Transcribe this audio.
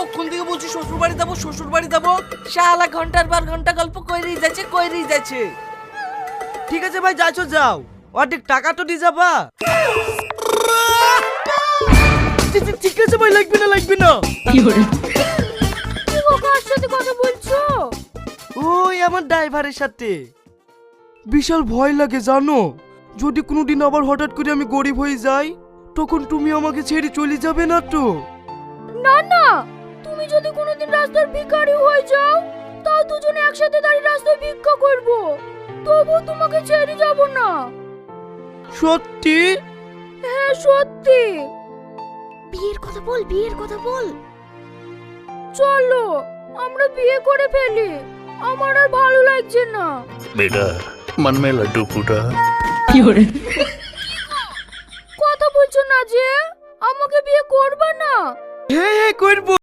কখন থেকে বলছি শ্বশুর বাড়ি যাবো শ্বশুর বাড়ি যাবো, শালা ঘন্টার পর ঘন্টা গল্প কইরেই যাচ্ছে। ঠিক আছে ভাই, যাচ্ছ যাও, অর্ধেক টাকা তো দিয়ে যাবা। ঠিক আছে ভাই, লাগবে না। কার সাথে কথা বলছো? ওই আমার ড্রাইভারের সাথে। বিশাল ভয় লাগে জানো, যদি কোনোদিন আবার হঠাৎ করে আমি গরিব হয়ে যাই, তখন তুমি আমাকে ছেড়ে চলে যাবে না তো? না না, তুমি যদি কোনোদিন রাস্তার ভিখারি হয়ে যাও, তাও দুজনে একসাথে দাঁড়িয়ে রাস্তায় ভিক্ষা করব, তবু তোমাকে ছেড়ে যাব না। সত্যি? হ্যাঁ সত্যি। বিয়ের কথা বল। চলো আমরা বিয়ে করে ফেলি, আমার আর ভালো লাগছে না। बेटा मन में लड्डू फूटा। কথা বলছো না যে, আমাকে বিয়ে করবে না? হ্যাঁ করবো।